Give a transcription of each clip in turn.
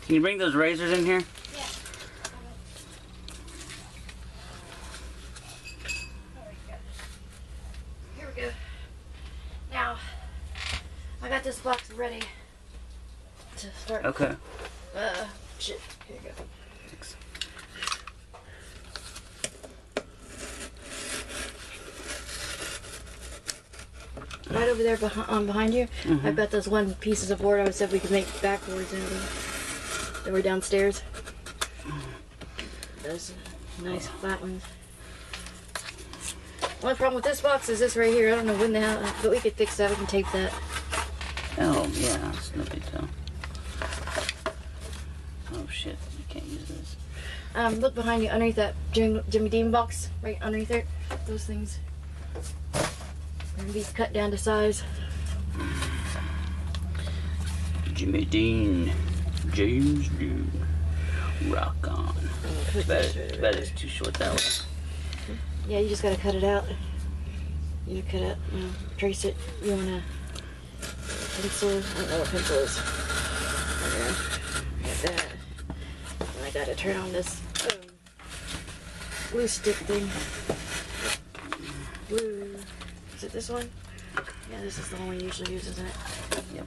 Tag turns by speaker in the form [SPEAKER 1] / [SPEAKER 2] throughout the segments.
[SPEAKER 1] Can you bring those razors in here?
[SPEAKER 2] Yeah. Here we go. Now, I got this box ready to start.
[SPEAKER 1] Okay.
[SPEAKER 2] Shit. Here you go.
[SPEAKER 1] Thanks.
[SPEAKER 2] Right over there behind you, I've got those one pieces of board I said we could make backboards out of. They were downstairs. Those nice flat ones. Only problem with this box is this right here. I don't know when the hell, but we could fix that. We can tape that.
[SPEAKER 1] Oh, yeah, it's no big deal. Oh, shit, you can't use this.
[SPEAKER 2] Look behind you, underneath that Jimmy Dean box, right underneath there. Those things are gonna be cut down to size.
[SPEAKER 1] Jimmy Dean, James Dean, rock on. Bet it's too short that way.
[SPEAKER 2] Yeah, you just gotta cut it out. You cut it, trace it. You want a pencil? I don't know what pencil is. Okay, like that. And I gotta turn on this glue stick thing. Glue. Is it this one? Yeah, this is the one we usually use, isn't it?
[SPEAKER 1] Yep.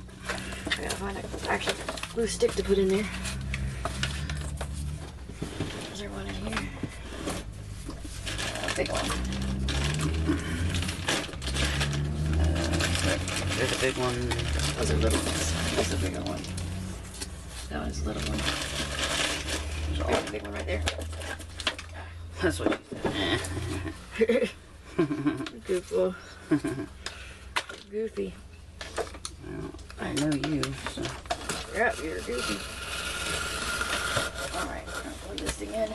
[SPEAKER 2] I gotta find an actual glue stick to put in there. Is there one in here? Big one.
[SPEAKER 1] There's a big one.
[SPEAKER 2] Those are little ones. This is a bigger one. That one's a little one. There's a big one right there.
[SPEAKER 1] That's what you said.
[SPEAKER 2] Goofball. Goofy.
[SPEAKER 1] Well, I know you, so.
[SPEAKER 2] Yeah, you're goofy. Alright, I'll plug this thing in.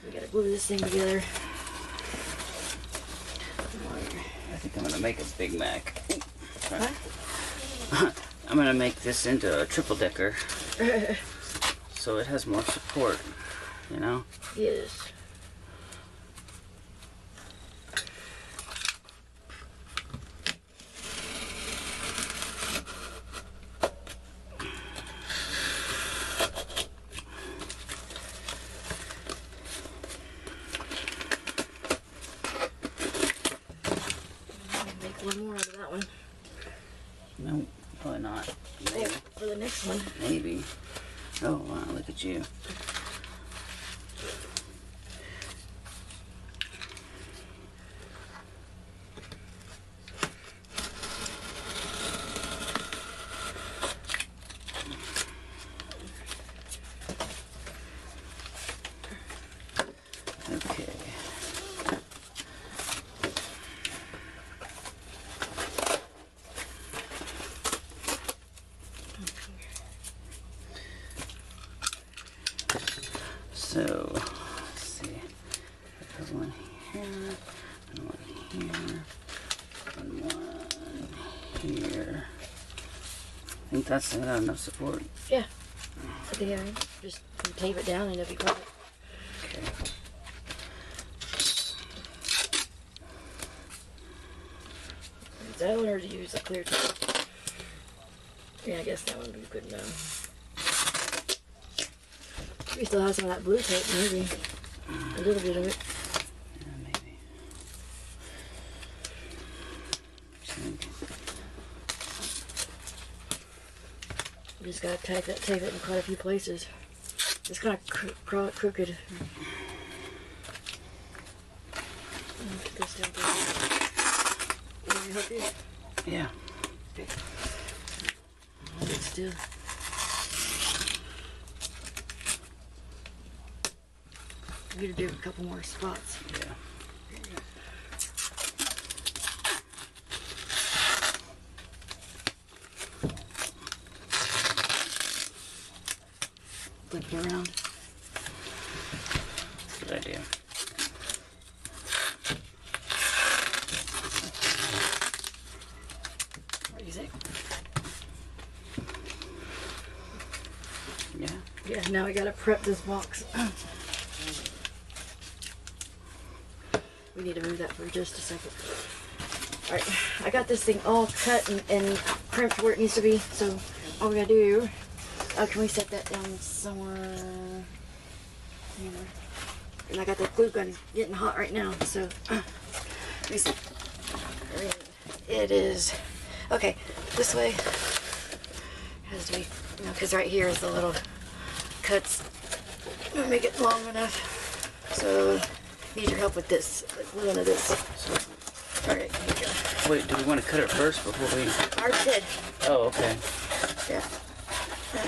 [SPEAKER 2] We gotta glue this thing together.
[SPEAKER 1] I think I'm gonna make a Big Mac.
[SPEAKER 2] What?
[SPEAKER 1] I'm gonna make this into a triple decker so it has more support, you know?
[SPEAKER 2] Yes. Make one more out of that one.
[SPEAKER 1] No, probably not. Maybe.
[SPEAKER 2] For the next one.
[SPEAKER 1] Maybe. Oh, wow, look at you. Okay. So, let's see. There's one here, and one here, and one here. I think that's not enough support.
[SPEAKER 2] Yeah. I think I just tape it down and it'll be perfect.
[SPEAKER 1] Okay.
[SPEAKER 2] Use that one or to use the clear tape? Yeah, I guess that one would be good enough. We still have some of that blue tape, maybe. A little bit of it.
[SPEAKER 1] Yeah, maybe.
[SPEAKER 2] You just gotta tape it in quite a few places. It's kind of crooked. Put this down there. You want me to help you?
[SPEAKER 1] Yeah.
[SPEAKER 2] Okay. Hold it still. I'm gonna do a couple more spots.
[SPEAKER 1] Yeah.
[SPEAKER 2] Flip it around.
[SPEAKER 1] Good idea.
[SPEAKER 2] What do you think?
[SPEAKER 1] Yeah.
[SPEAKER 2] Yeah, now I gotta prep this box. We need to move that for just a second. Alright, I got this thing all cut and crimped where it needs to be, so all we gotta do, can we set that down somewhere? Anywhere. And I got the glue gun getting hot right now, so let me see. It is, okay, this way has to be, you know, because right here is the little cuts. We'll make it long enough. So, need your help with this, glue into this. Alright, here you go.
[SPEAKER 1] Wait, do we want to cut it first before we...
[SPEAKER 2] I already did.
[SPEAKER 1] Oh, okay.
[SPEAKER 2] Yeah.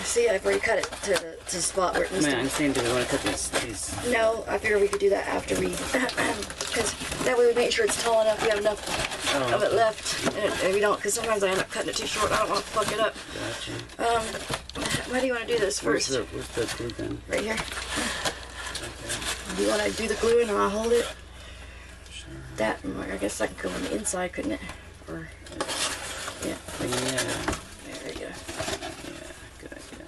[SPEAKER 2] See, I've already cut it to the spot where it needs to be.
[SPEAKER 1] I'm saying, do we want to cut these?
[SPEAKER 2] No, I figured we could do that after we, because that way we make sure it's tall enough, we have enough of it left, and we don't, because sometimes I end up cutting it too short, I don't want to fuck it up.
[SPEAKER 1] Gotcha.
[SPEAKER 2] How do you want to do this first?
[SPEAKER 1] Where's the glue gun?
[SPEAKER 2] Right here.
[SPEAKER 1] Okay.
[SPEAKER 2] Do you want to do the glue and I'll hold it?
[SPEAKER 1] Sure.
[SPEAKER 2] That, I guess that could go on the inside, couldn't it? Or, yeah.
[SPEAKER 1] Yeah.
[SPEAKER 2] There we go.
[SPEAKER 1] Yeah, good idea.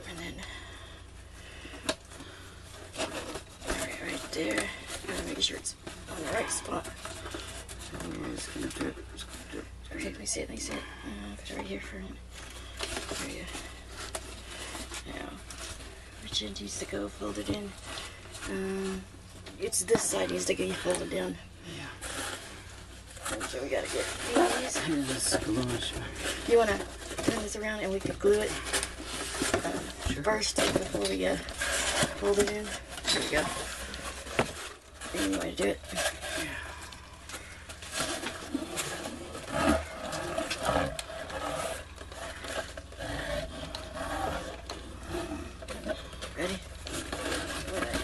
[SPEAKER 2] And then, right there. Gotta make sure it's on the right spot.
[SPEAKER 1] It's gonna drip. It's gonna drip.
[SPEAKER 2] Okay, let me see it. Put it right here for a minute. There you go. Now, where chin needs to go, fold it in. It's this side needs to get folded down.
[SPEAKER 1] Yeah.
[SPEAKER 2] So we gotta get these.
[SPEAKER 1] This glue.
[SPEAKER 2] You wanna turn this around and we can glue it
[SPEAKER 1] Sure.
[SPEAKER 2] first before we fold it in. There we go. Any way to do it? Ready? Whatever.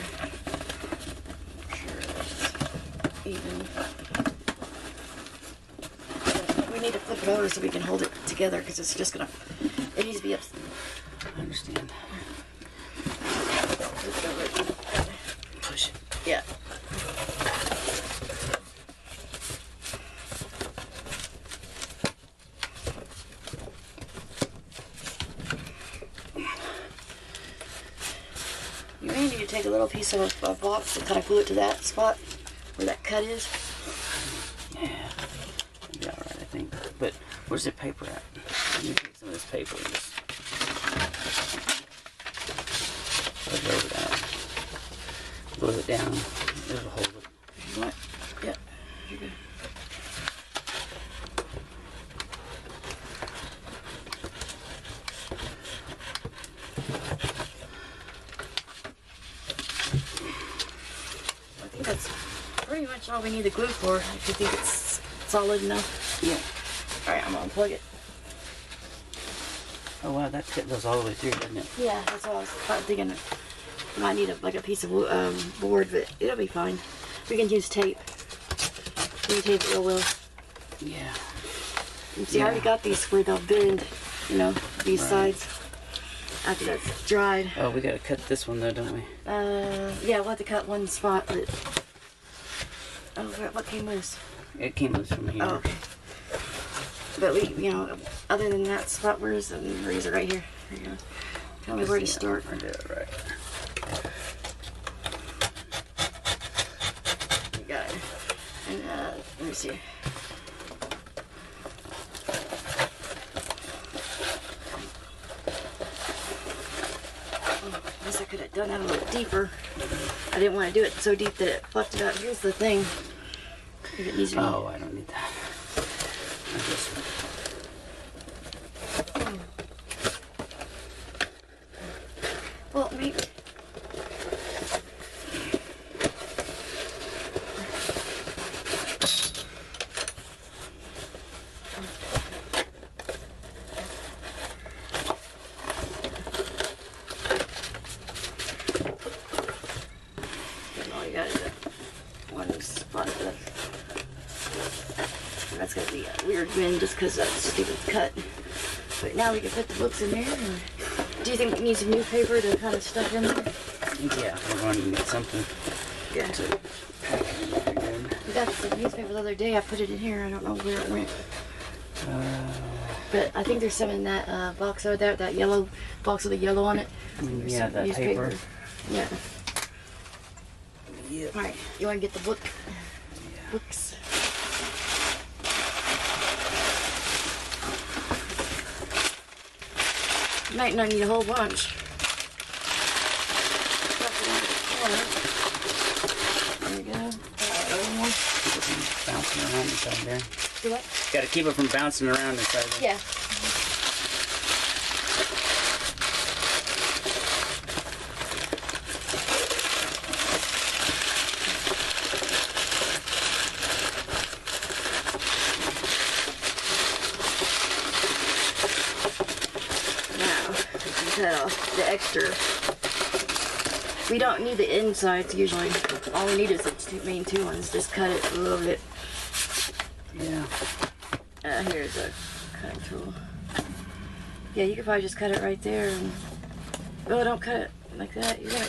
[SPEAKER 2] Sure, it's even. We need to flip it over so we can hold it together because it's just gonna. It needs to be up.
[SPEAKER 1] I understand.
[SPEAKER 2] Flip it over.
[SPEAKER 1] Push it.
[SPEAKER 2] Yeah. You may need to take a little piece of a box and kind of glue it to that spot where that cut is.
[SPEAKER 1] Yeah. It'll be alright, I think. But where's the paper at? Let me take some of this paper and just put it over that. Glue it down. It'll hold it.
[SPEAKER 2] What? Yeah. You're good. I think that's pretty much all we need the glue for. If you think it's solid enough.
[SPEAKER 1] Yeah.
[SPEAKER 2] Alright, I'm gonna unplug it.
[SPEAKER 1] Oh wow, that goes all the way through, doesn't it?
[SPEAKER 2] Yeah, that's what I was thinking. Might need like a piece of board, but it'll be fine. We can use tape. We can tape it real well.
[SPEAKER 1] Yeah.
[SPEAKER 2] You see, I already got these where they'll bend, you know, these sides after that's dried.
[SPEAKER 1] Oh, we gotta cut this one though, don't we?
[SPEAKER 2] Yeah, we'll have to cut one spot, but oh, what came loose?
[SPEAKER 1] It came loose from here.
[SPEAKER 2] Oh, okay. But we, you know, other than that spot, where's the razor? Right here. There you go. Tell me where to start.
[SPEAKER 1] I did it right.
[SPEAKER 2] You got it. And let me see. I guess I could have done that a little deeper. I didn't want to do it so deep that it fucked it up. Here's the thing. If it needs to be.
[SPEAKER 1] Oh, I don't need that. I just...
[SPEAKER 2] Well, maybe. All you got is that one spot left. That's gonna be a weird bend just because that's stupid cut. But now we can put the books in there. And do you think we need some newspaper to kind of stuff in there?
[SPEAKER 1] Yeah, we're going to need something
[SPEAKER 2] Yeah.
[SPEAKER 1] to pack it in there good.
[SPEAKER 2] We got the newspaper the other day. I put it in here. I don't know where it went. But I think there's some in that box over there, that yellow box with the yellow on it.
[SPEAKER 1] Yeah, that paper.
[SPEAKER 2] Yeah.
[SPEAKER 1] Yep.
[SPEAKER 2] All right, you want to get the book?
[SPEAKER 1] Yeah.
[SPEAKER 2] Books. You might not need a whole bunch. There we go. One.
[SPEAKER 1] Bouncing around inside there.
[SPEAKER 2] Do what?
[SPEAKER 1] Got to keep it from bouncing around inside there.
[SPEAKER 2] Yeah. Cut off the extra. We don't need the insides usually. All we need is the main two ones. Just cut it a little bit.
[SPEAKER 1] Yeah.
[SPEAKER 2] Here's a cutting tool. Yeah, you could probably just cut it right there. And... Oh, don't cut it like that. You're gonna.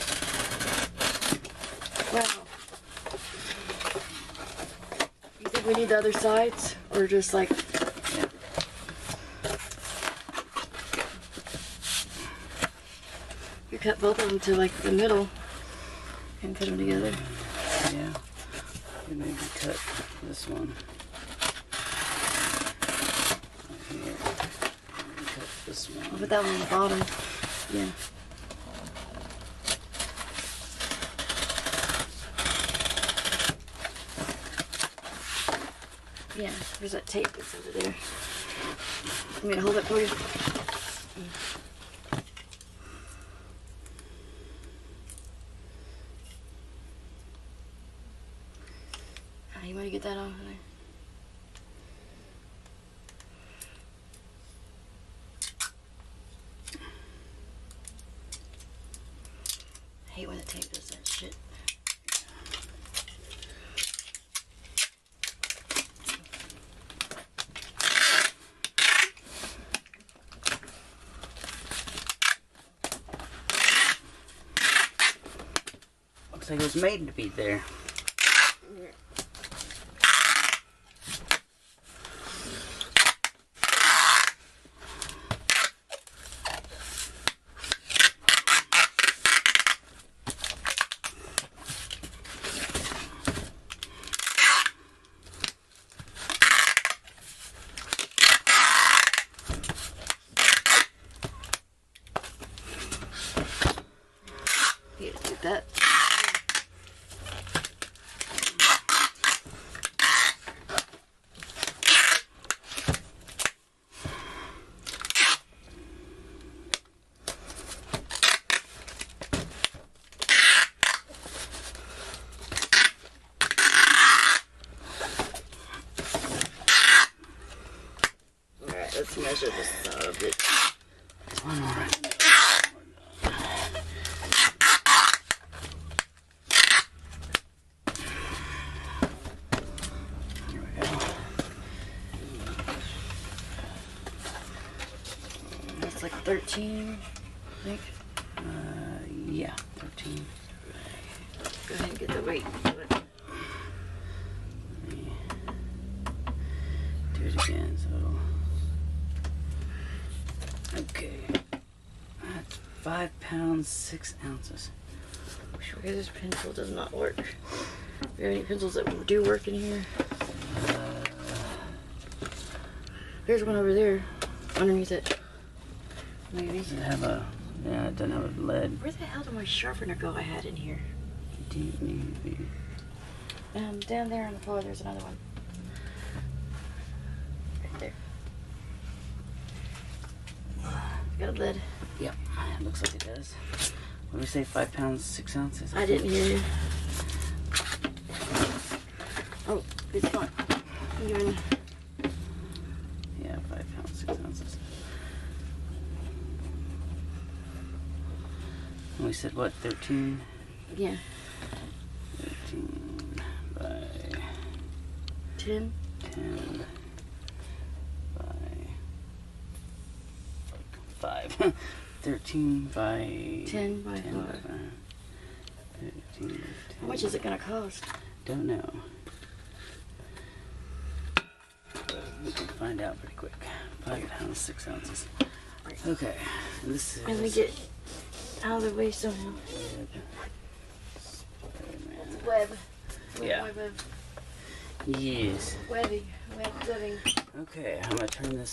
[SPEAKER 2] Wow. You think we need the other sides, or just like? You cut both of them to like the middle and put them together.
[SPEAKER 1] Yeah. You maybe cut this one. Right here. Cut this one.
[SPEAKER 2] I'll put that one on the bottom. Yeah. Yeah, there's that tape that's over there. Want me to hold it for you? You want to get that off there? I hate when the tape does that shit.
[SPEAKER 1] Looks like it was made to be there.
[SPEAKER 2] That. Alright, let's measure this out a bit.
[SPEAKER 1] One more.
[SPEAKER 2] That's like 13, I think.
[SPEAKER 1] Yeah, 13.
[SPEAKER 2] Go ahead and get the weight.
[SPEAKER 1] Do it again, so. Okay. That's 5 pounds, 6 ounces.
[SPEAKER 2] Okay, this pencil does not work. Do you have any pencils that do work in here? There's one over there, underneath it. Maybe.
[SPEAKER 1] Does it have a, yeah, it doesn't have a lead.
[SPEAKER 2] Where the hell did my sharpener go I had in here? Down there on the floor, there's another one. Right there. Got a lid.
[SPEAKER 1] Yep, it looks like it does. What did we say, 5 pounds, 6 ounces?
[SPEAKER 2] I didn't hear you. Oh, it's fine.
[SPEAKER 1] Yeah, 5 pounds, 6 ounces. And we said what, 13?
[SPEAKER 2] Yeah.
[SPEAKER 1] 13 by
[SPEAKER 2] 10.
[SPEAKER 1] 10 by 5. 13 by
[SPEAKER 2] 10 by 5.
[SPEAKER 1] 13 by 10.
[SPEAKER 2] How much is it gonna cost?
[SPEAKER 1] Don't know. We can find out pretty quick. 5 pounds, 6 ounces. Okay, and this is.
[SPEAKER 2] Let me get out of the way somehow. It's web.
[SPEAKER 1] Yeah.
[SPEAKER 2] Web of
[SPEAKER 1] Yes.
[SPEAKER 2] webbing. Web.
[SPEAKER 1] Okay, I'm gonna turn this